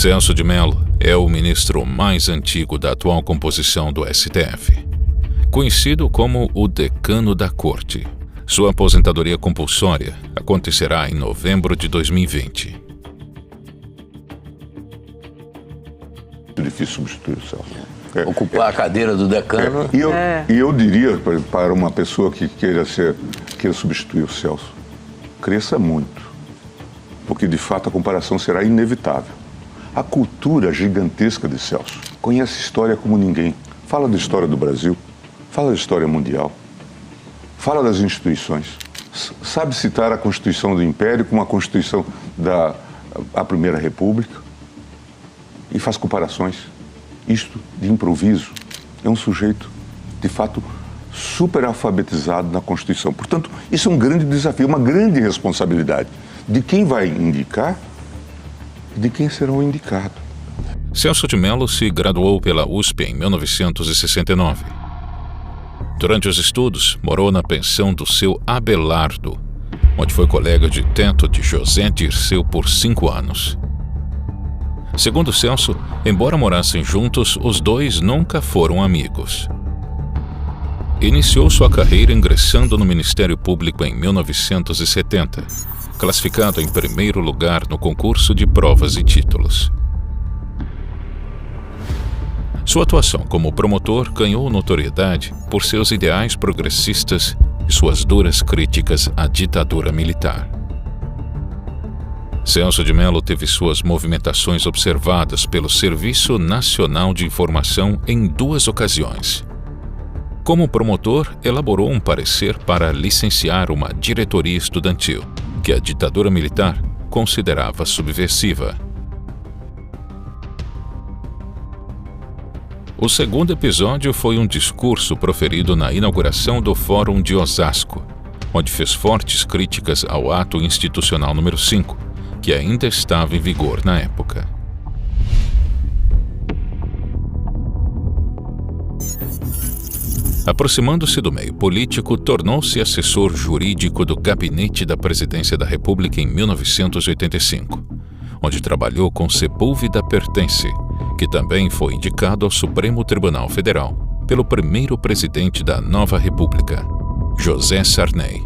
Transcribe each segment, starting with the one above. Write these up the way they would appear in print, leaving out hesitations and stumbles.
Celso de Mello é o ministro mais antigo da atual composição do STF, conhecido como o decano da Corte. Sua aposentadoria compulsória acontecerá em novembro de 2020. Muito difícil substituir o Celso. Ocupar a cadeira do decano. E eu diria para uma pessoa que queira substituir o Celso, cresça muito, porque de fato a comparação será inevitável. A cultura gigantesca de Celso conhece história como ninguém. Fala da história do Brasil, fala da história mundial, fala das instituições. Sabe citar a Constituição do Império com a Constituição da Primeira República e faz comparações. Isto de improviso. É um sujeito, de fato, super alfabetizado na Constituição. Portanto, isso é um grande desafio, uma grande responsabilidade de quem vai indicar e de quem será o indicado. Celso de Mello se graduou pela USP em 1969. Durante os estudos, morou na pensão do seu Abelardo, onde foi colega de teto de José Dirceu por 5 anos. Segundo Celso, embora morassem juntos, os dois nunca foram amigos. Iniciou sua carreira ingressando no Ministério Público em 1970, classificado em primeiro lugar no concurso de provas e títulos. Sua atuação como promotor ganhou notoriedade por seus ideais progressistas e suas duras críticas à ditadura militar. Celso de Mello teve suas movimentações observadas pelo Serviço Nacional de Informação em 2 ocasiões. Como promotor, elaborou um parecer para licenciar uma diretoria estudantil, que a ditadura militar considerava subversiva. O segundo episódio foi um discurso proferido na inauguração do Fórum de Osasco, onde fez fortes críticas ao Ato Institucional número 5, que ainda estava em vigor na época. Aproximando-se do meio político, tornou-se assessor jurídico do Gabinete da Presidência da República em 1985, onde trabalhou com Sepúlveda Pertence, que também foi indicado ao Supremo Tribunal Federal pelo primeiro presidente da nova República, José Sarney.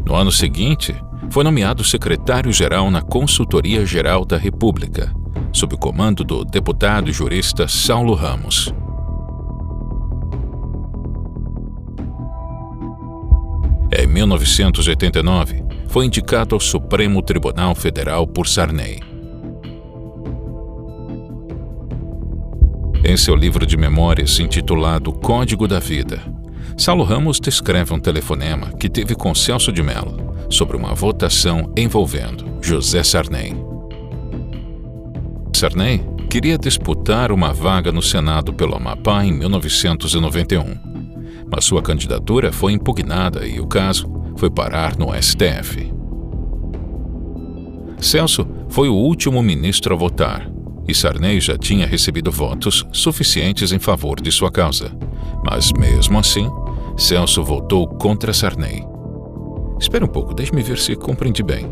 No ano seguinte, foi nomeado secretário-geral na Consultoria Geral da República, sob o comando do deputado e jurista Saulo Ramos. Em 1989, foi indicado ao Supremo Tribunal Federal por Sarney. Em seu livro de memórias intitulado Código da Vida, Saulo Ramos descreve um telefonema que teve com Celso de Mello sobre uma votação envolvendo José Sarney. Sarney queria disputar uma vaga no Senado pelo Amapá em 1991, mas sua candidatura foi impugnada e o caso foi parar no STF. Celso foi o último ministro a votar, e Sarney já tinha recebido votos suficientes em favor de sua causa. Mas, mesmo assim, Celso votou contra Sarney. Espera um pouco, deixe-me ver se compreendi bem.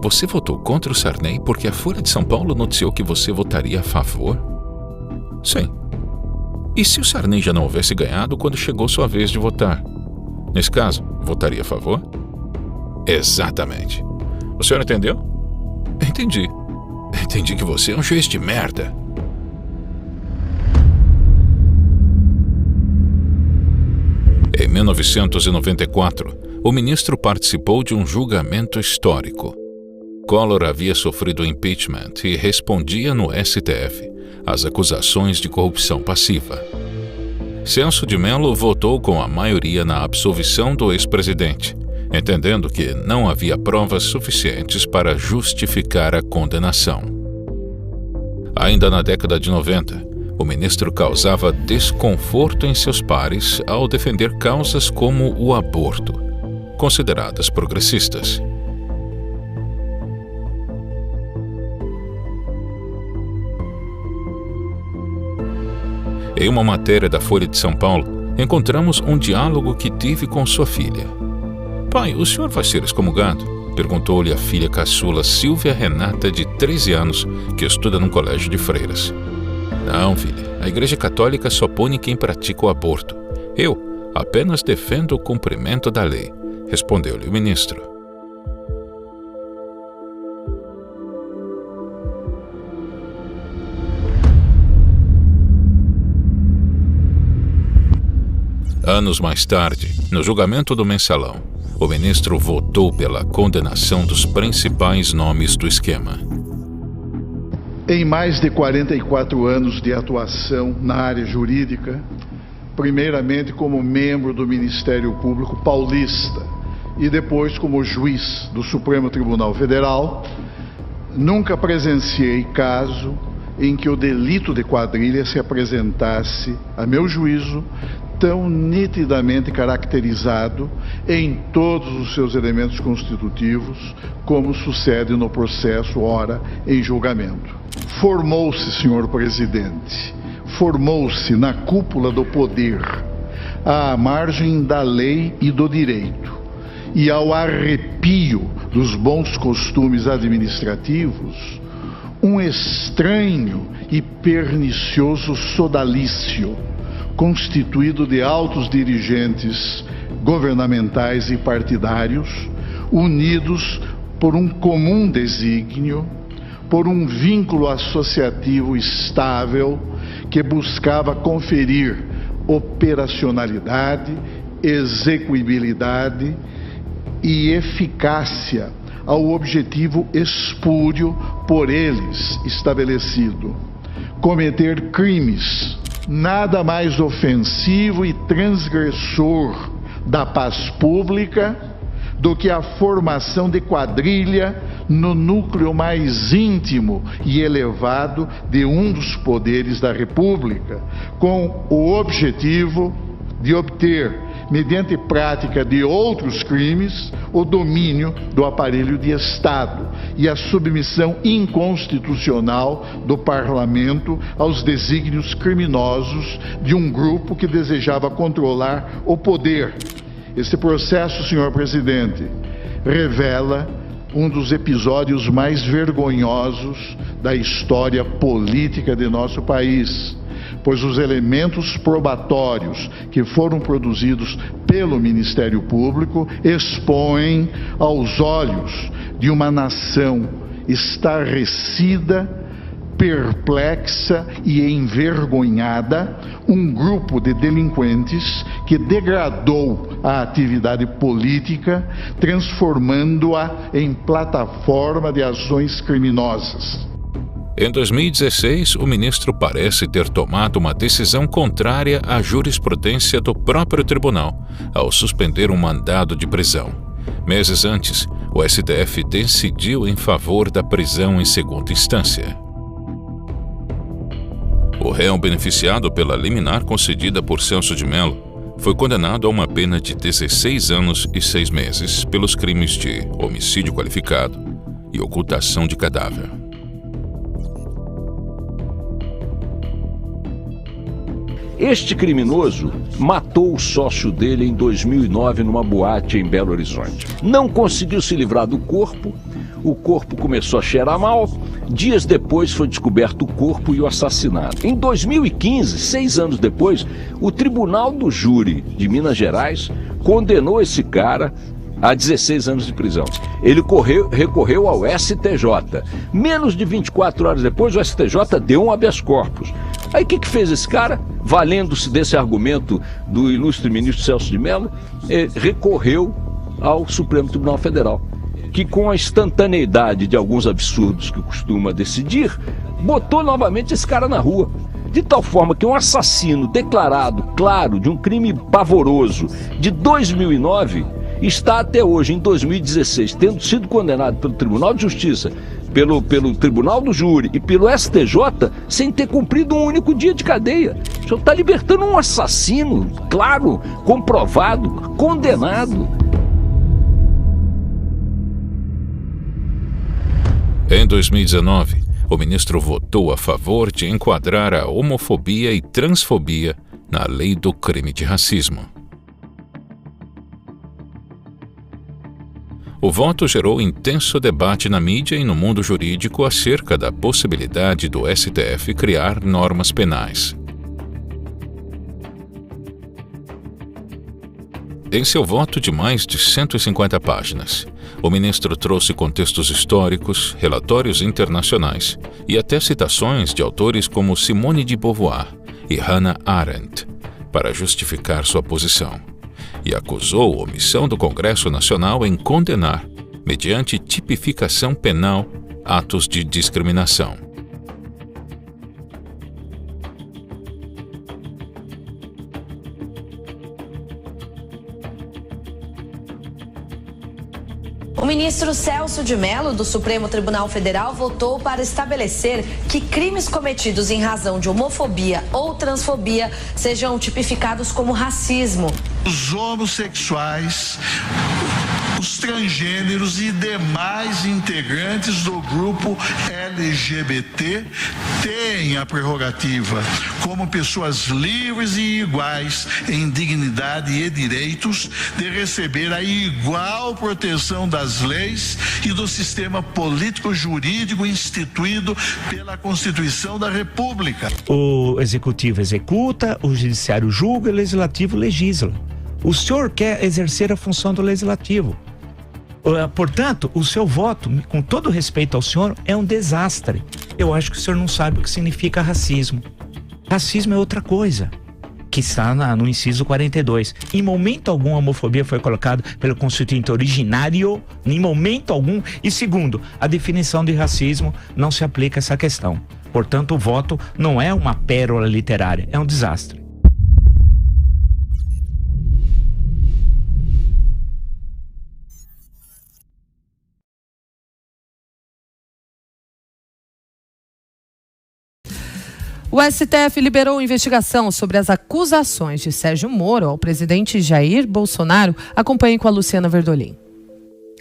Você votou contra o Sarney porque a Folha de São Paulo noticiou que você votaria a favor? Sim. E se o Sarney já não houvesse ganhado quando chegou sua vez de votar? Nesse caso, votaria a favor? Exatamente. O senhor entendeu? Entendi. Entendi que você é um juiz de merda. Em 1994, o ministro participou de um julgamento histórico. Collor havia sofrido impeachment e respondia no STF às acusações de corrupção passiva. Celso de Mello votou com a maioria na absolvição do ex-presidente, entendendo que não havia provas suficientes para justificar a condenação. Ainda na década de 90, o ministro causava desconforto em seus pares ao defender causas como o aborto, consideradas progressistas. Em uma matéria da Folha de São Paulo, encontramos um diálogo que tive com sua filha. Pai, o senhor vai ser excomungado? Perguntou-lhe a filha caçula Silvia Renata, de 13 anos, que estuda num colégio de freiras. Não, filha, a Igreja Católica só pune quem pratica o aborto. Eu apenas defendo o cumprimento da lei, respondeu-lhe o ministro. Anos mais tarde, no julgamento do Mensalão, o ministro votou pela condenação dos principais nomes do esquema. Em mais de 44 anos de atuação na área jurídica, primeiramente como membro do Ministério Público Paulista e depois como juiz do Supremo Tribunal Federal, nunca presenciei caso em que o delito de quadrilha se apresentasse, a meu juízo, tão nitidamente caracterizado em todos os seus elementos constitutivos, como sucede no processo ora em julgamento. Formou-se, senhor presidente, formou-se na cúpula do poder, à margem da lei e do direito, e ao arrepio dos bons costumes administrativos, um estranho e pernicioso sodalício, constituído de altos dirigentes governamentais e partidários, unidos por um comum desígnio, por um vínculo associativo estável que buscava conferir operacionalidade, execuibilidade e eficácia ao objetivo espúrio por eles estabelecido: cometer crimes nada mais ofensivo e transgressor da paz pública do que a formação de quadrilha no núcleo mais íntimo e elevado de um dos poderes da República, com o objetivo de obter, mediante prática de outros crimes, o domínio do aparelho de Estado e a submissão inconstitucional do Parlamento aos desígnios criminosos de um grupo que desejava controlar o poder. Esse processo, senhor presidente, revela um dos episódios mais vergonhosos da história política de nosso país, pois os elementos probatórios que foram produzidos pelo Ministério Público expõem aos olhos de uma nação estarrecida, perplexa e envergonhada, um grupo de delinquentes que degradou a atividade política, transformando-a em plataforma de ações criminosas. Em 2016, o ministro parece ter tomado uma decisão contrária à jurisprudência do próprio tribunal, ao suspender um mandado de prisão. Meses antes, o STF decidiu em favor da prisão em segunda instância. O réu beneficiado pela liminar concedida por Celso de Mello foi condenado a uma pena de 16 anos e 6 meses pelos crimes de homicídio qualificado e ocultação de cadáver. Este criminoso matou o sócio dele em 2009 numa boate em Belo Horizonte. Não conseguiu se livrar do corpo, o corpo começou a cheirar mal, dias depois foi descoberto o corpo e o assassinato. Em 2015, 6 anos depois, o Tribunal do Júri de Minas Gerais condenou esse cara a 16 anos de prisão. Ele recorreu ao STJ. Menos de 24 horas depois, o STJ deu um habeas corpus. Aí o que fez esse cara? Valendo-se desse argumento do ilustre ministro Celso de Mello, recorreu ao Supremo Tribunal Federal, que com a instantaneidade de alguns absurdos que costuma decidir, botou novamente esse cara na rua. De tal forma que um assassino declarado, claro, de um crime pavoroso de 2009, está até hoje, em 2016, tendo sido condenado pelo Tribunal de Justiça, pelo Tribunal do Júri e pelo STJ, sem ter cumprido um único dia de cadeia. O senhor está libertando um assassino, claro, comprovado, condenado. Em 2019, o ministro votou a favor de enquadrar a homofobia e transfobia na lei do crime de racismo. O voto gerou intenso debate na mídia e no mundo jurídico acerca da possibilidade do STF criar normas penais. Em seu voto de mais de 150 páginas, o ministro trouxe contextos históricos, relatórios internacionais e até citações de autores como Simone de Beauvoir e Hannah Arendt para justificar sua posição, e acusou a omissão do Congresso Nacional em condenar, mediante tipificação penal, atos de discriminação. O ministro Celso de Mello, do Supremo Tribunal Federal, votou para estabelecer que crimes cometidos em razão de homofobia ou transfobia sejam tipificados como racismo. Os homossexuais, os transgêneros e demais integrantes do grupo LGBT têm a prerrogativa, como pessoas livres e iguais em dignidade e direitos, de receber a igual proteção das leis e do sistema político-jurídico instituído pela Constituição da República. O Executivo executa, o Judiciário julga, o Legislativo legisla. O senhor quer exercer a função do Legislativo. Portanto, o seu voto, com todo respeito ao senhor, é um desastre. Eu acho que o senhor não sabe o que significa racismo. Racismo é outra coisa, que está no inciso 42. Em momento algum a homofobia foi colocada pelo constituinte originário, em momento algum. E segundo, a definição de racismo não se aplica a essa questão. Portanto, o voto não é uma pérola literária, é um desastre. O STF liberou investigação sobre as acusações de Sérgio Moro ao presidente Jair Bolsonaro. Acompanhe com a Luciana Verdolim.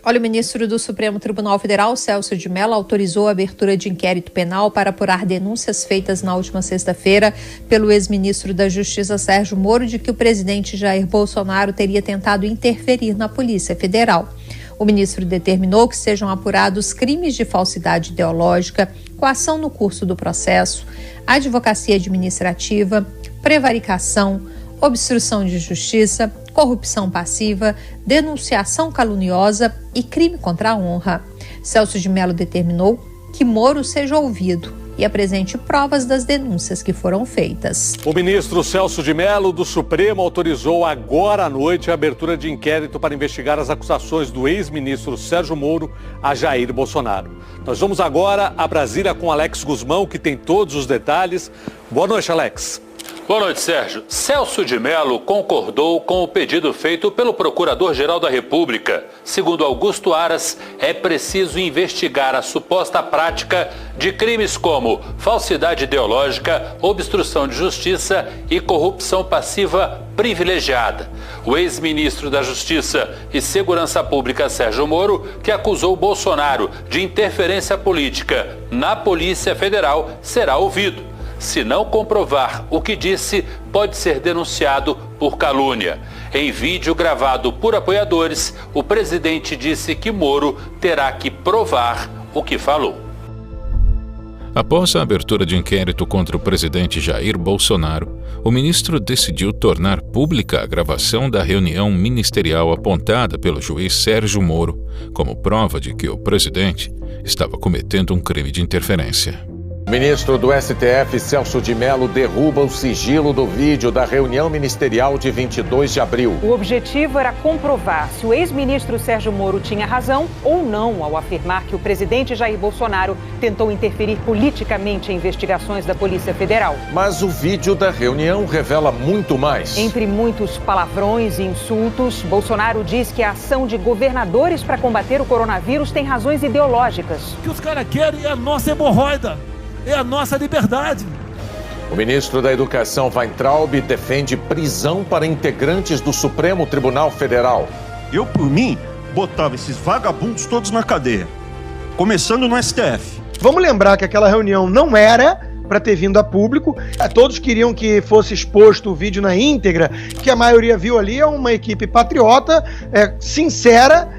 Olha, o ministro do Supremo Tribunal Federal, Celso de Mello, autorizou a abertura de inquérito penal para apurar denúncias feitas na última sexta-feira pelo ex-ministro da Justiça, Sérgio Moro, de que o presidente Jair Bolsonaro teria tentado interferir na Polícia Federal. O ministro determinou que sejam apurados crimes de falsidade ideológica, coação no curso do processo, advocacia administrativa, prevaricação, obstrução de justiça, corrupção passiva, denunciação caluniosa e crime contra a honra. Celso de Mello determinou que Moro seja ouvido e apresente provas das denúncias que foram feitas. O ministro Celso de Mello, do Supremo, autorizou agora à noite a abertura de inquérito para investigar as acusações do ex-ministro Sérgio Moro a Jair Bolsonaro. Nós vamos agora a Brasília com Alex Guzmão, que tem todos os detalhes. Boa noite, Alex. Boa noite, Sérgio. Celso de Mello concordou com o pedido feito pelo Procurador-Geral da República. Segundo Augusto Aras, é preciso investigar a suposta prática de crimes como falsidade ideológica, obstrução de justiça e corrupção passiva privilegiada. O ex-ministro da Justiça e Segurança Pública, Sérgio Moro, que acusou Bolsonaro de interferência política na Polícia Federal, será ouvido. Se não comprovar o que disse, pode ser denunciado por calúnia. Em vídeo gravado por apoiadores, o presidente disse que Moro terá que provar o que falou. Após a abertura de inquérito contra o presidente Jair Bolsonaro, o ministro decidiu tornar pública a gravação da reunião ministerial apontada pelo juiz Sérgio Moro como prova de que o presidente estava cometendo um crime de interferência. O ministro do STF, Celso de Mello, derruba o sigilo do vídeo da reunião ministerial de 22 de abril. O objetivo era comprovar se o ex-ministro Sérgio Moro tinha razão ou não ao afirmar que o presidente Jair Bolsonaro tentou interferir politicamente em investigações da Polícia Federal. Mas o vídeo da reunião revela muito mais. Entre muitos palavrões e insultos, Bolsonaro diz que a ação de governadores para combater o coronavírus tem razões ideológicas. O que os caras querem é a nossa hemorroida. É a nossa liberdade. O ministro da Educação, Weintraub, defende prisão para integrantes do Supremo Tribunal Federal. Eu, por mim, botava esses vagabundos todos na cadeia, começando no STF. Vamos lembrar que aquela reunião não era para ter vindo a público. Todos queriam que fosse exposto o vídeo na íntegra, que a maioria viu ali é uma equipe patriota, sincera,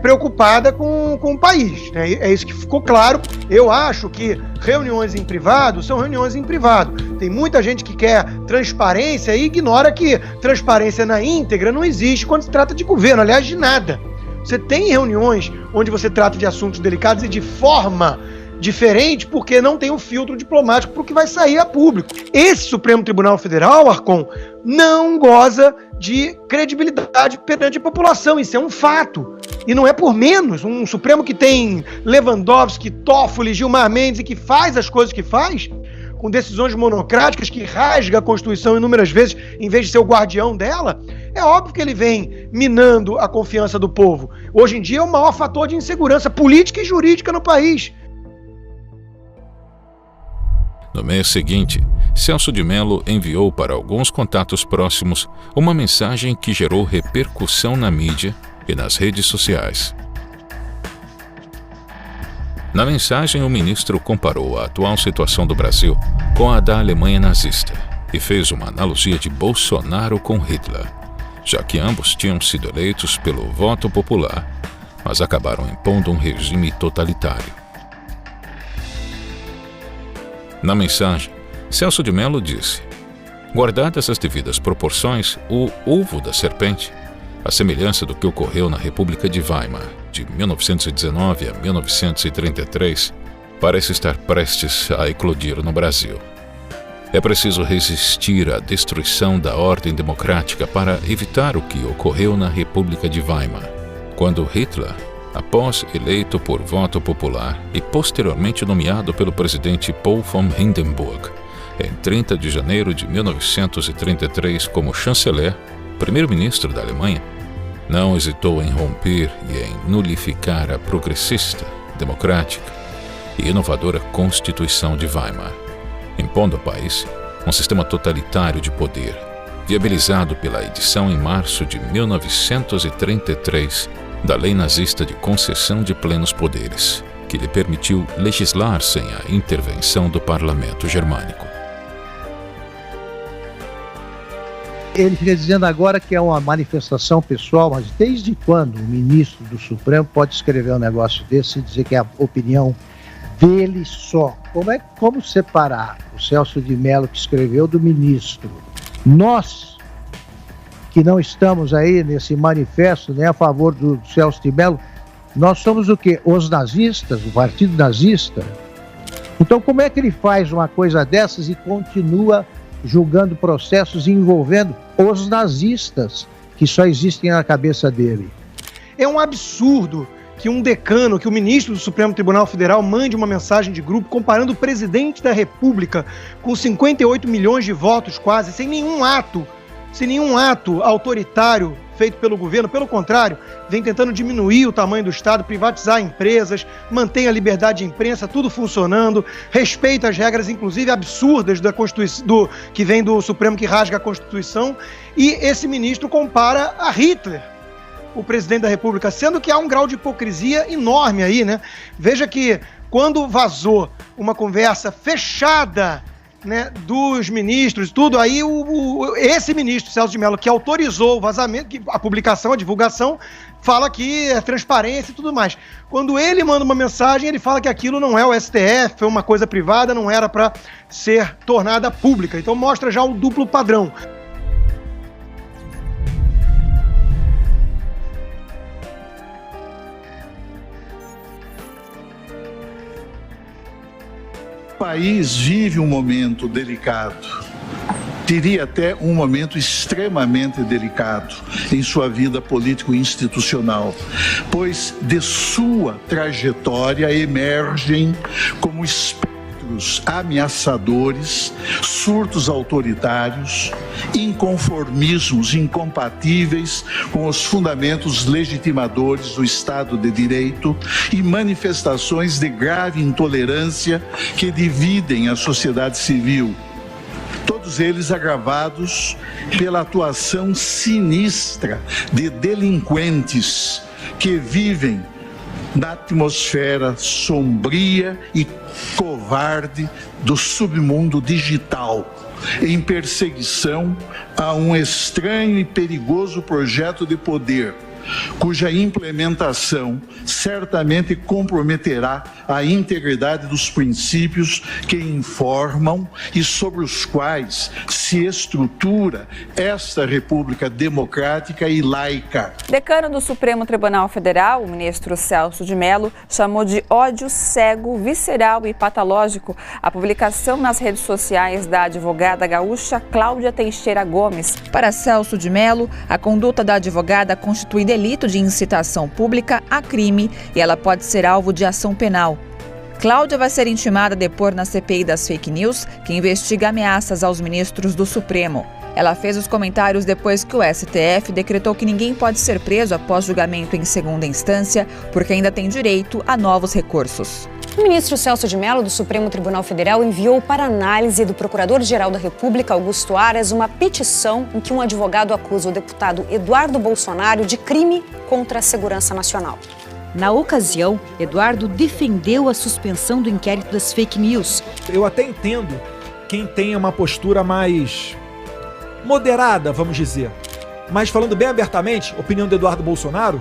preocupada com o país, né? É isso que ficou claro. Eu acho que reuniões em privado são reuniões em privado. Tem muita gente que quer transparência e ignora que transparência na íntegra não existe quando se trata de governo, aliás, de nada. Você tem reuniões onde você trata de assuntos delicados e de forma diferente porque não tem um filtro diplomático para o que vai sair a público. Esse Supremo Tribunal Federal, Arcon, não goza de credibilidade perante a população. Isso é um fato. E não é por menos. Um Supremo que tem Lewandowski, Toffoli, Gilmar Mendes e que faz as coisas que faz, com decisões monocráticas, que rasga a Constituição inúmeras vezes, em vez de ser o guardião dela, é óbvio que ele vem minando a confiança do povo. Hoje em dia é o maior fator de insegurança política e jurídica no país. No mês seguinte, Celso de Mello enviou para alguns contatos próximos uma mensagem que gerou repercussão na mídia e nas redes sociais. Na mensagem, o ministro comparou a atual situação do Brasil com a da Alemanha nazista e fez uma analogia de Bolsonaro com Hitler, já que ambos tinham sido eleitos pelo voto popular, mas acabaram impondo um regime totalitário. Na mensagem, Celso de Mello disse: guardadas as devidas proporções, o ovo da serpente, a semelhança do que ocorreu na República de Weimar, de 1919 a 1933, parece estar prestes a eclodir no Brasil. É preciso resistir à destruição da ordem democrática para evitar o que ocorreu na República de Weimar, quando Hitler, após eleito por voto popular e posteriormente nomeado pelo presidente Paul von Hindenburg, em 30 de janeiro de 1933 como chanceler, primeiro-ministro da Alemanha, não hesitou em romper e em nulificar a progressista, democrática e inovadora Constituição de Weimar, impondo ao país um sistema totalitário de poder, viabilizado pela edição em março de 1933 da lei nazista de concessão de plenos poderes, que lhe permitiu legislar sem a intervenção do parlamento germânico. Ele fica dizendo agora que é uma manifestação pessoal, mas desde quando o ministro do Supremo pode escrever um negócio desse e dizer que é a opinião dele só? Como separar o Celso de Mello que escreveu do ministro? Nós, que não estamos aí nesse manifesto nem a favor do Celso de Mello, nós somos o quê? Os nazistas, o partido nazista? Então como é que ele faz uma coisa dessas e continua julgando processos envolvendo os nazistas, que só existem na cabeça dele? É um absurdo que um decano, que o ministro do Supremo Tribunal Federal mande uma mensagem de grupo comparando o presidente da República com 58 milhões de votos quase, sem nenhum ato autoritário feito pelo governo. Pelo contrário, vem tentando diminuir o tamanho do Estado, privatizar empresas, mantém a liberdade de imprensa, tudo funcionando, respeita as regras, inclusive absurdas da Constituição, que vem do Supremo, que rasga a Constituição, e esse ministro compara a Hitler, o presidente da República, sendo que há um grau de hipocrisia enorme aí, né? Veja que quando vazou uma conversa fechada, né, dos ministros, tudo, aí esse ministro, Celso de Mello, que autorizou o vazamento, a publicação, a divulgação, fala que é transparência e tudo mais. Quando ele manda uma mensagem, ele fala que aquilo não é o STF, é uma coisa privada, não era para ser tornada pública. Então mostra já o duplo padrão. O país vive um momento delicado, diria até um momento extremamente delicado em sua vida político-institucional, pois de sua trajetória emergem como espectros ameaçadores, surtos autoritários, inconformismos incompatíveis com os fundamentos legitimadores do Estado de Direito e manifestações de grave intolerância que dividem a sociedade civil. Todos eles agravados pela atuação sinistra de delinquentes que vivem na atmosfera sombria e covarde do submundo digital, em perseguição a um estranho e perigoso projeto de poder, cuja implementação certamente comprometerá a integridade dos princípios que informam e sobre os quais se estrutura esta República democrática e laica. Decano do Supremo Tribunal Federal, o ministro Celso de Mello, chamou de ódio cego, visceral e patológico a publicação nas redes sociais da advogada gaúcha Cláudia Teixeira Gomes. Para Celso de Mello, a conduta da advogada constitui delito de incitação pública a crime e ela pode ser alvo de ação penal. Cláudia vai ser intimada a depor na CPI das fake news, que investiga ameaças aos ministros do Supremo. Ela fez os comentários depois que o STF decretou que ninguém pode ser preso após julgamento em segunda instância, porque ainda tem direito a novos recursos. O ministro Celso de Mello, do Supremo Tribunal Federal, enviou para análise do Procurador-Geral da República, Augusto Aras, uma petição em que um advogado acusa o deputado Eduardo Bolsonaro de crime contra a segurança nacional. Na ocasião, Eduardo defendeu a suspensão do inquérito das fake news. Eu até entendo quem tem uma postura mais moderada, vamos dizer. Mas falando bem abertamente, a opinião do Eduardo Bolsonaro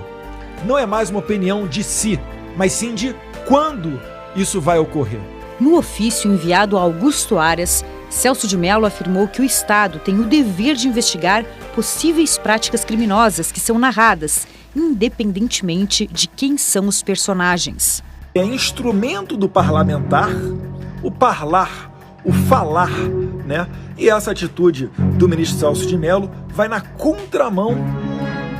não é mais uma opinião de si, mas sim de quando isso vai ocorrer. No ofício enviado a Augusto Aras, Celso de Mello afirmou que o Estado tem o dever de investigar possíveis práticas criminosas que são narradas, independentemente de quem são os personagens. É instrumento do parlamentar o parlar, o falar, né? E essa atitude do ministro Celso de Mello vai na contramão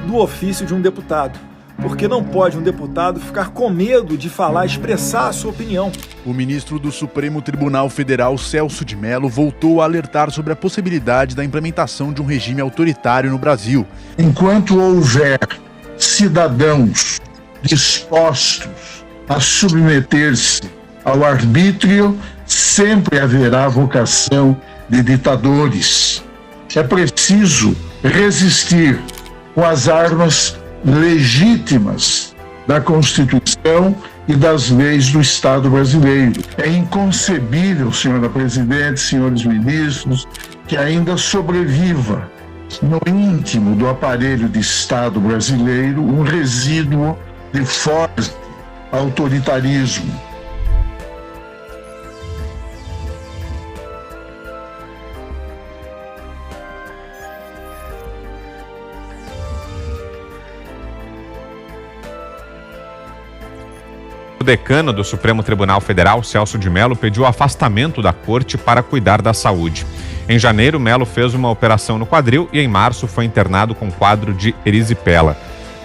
do ofício de um deputado. Porque não pode um deputado ficar com medo de falar, expressar a sua opinião. O ministro do Supremo Tribunal Federal, Celso de Mello, voltou a alertar sobre a possibilidade da implementação de um regime autoritário no Brasil. Enquanto houver cidadãos dispostos a submeter-se ao arbítrio, sempre haverá vocação de ditadores. É preciso resistir com as armas legítimas da Constituição e das leis do Estado brasileiro. É inconcebível, senhora presidente, senhores ministros, que ainda sobreviva no íntimo do aparelho de Estado brasileiro um resíduo de forte autoritarismo. O decano do Supremo Tribunal Federal, Celso de Mello, pediu o afastamento da corte para cuidar da saúde. Em janeiro, Mello fez uma operação no quadril e em março foi internado com quadro de erisipela.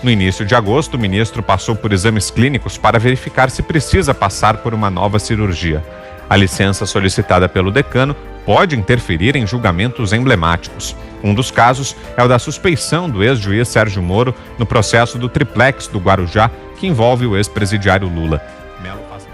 No início de agosto, o ministro passou por exames clínicos para verificar se precisa passar por uma nova cirurgia. A licença solicitada pelo decano pode interferir em julgamentos emblemáticos. Um dos casos é o da suspeição do ex-juiz Sérgio Moro no processo do triplex do Guarujá, que envolve o ex-presidiário Lula. Mello faz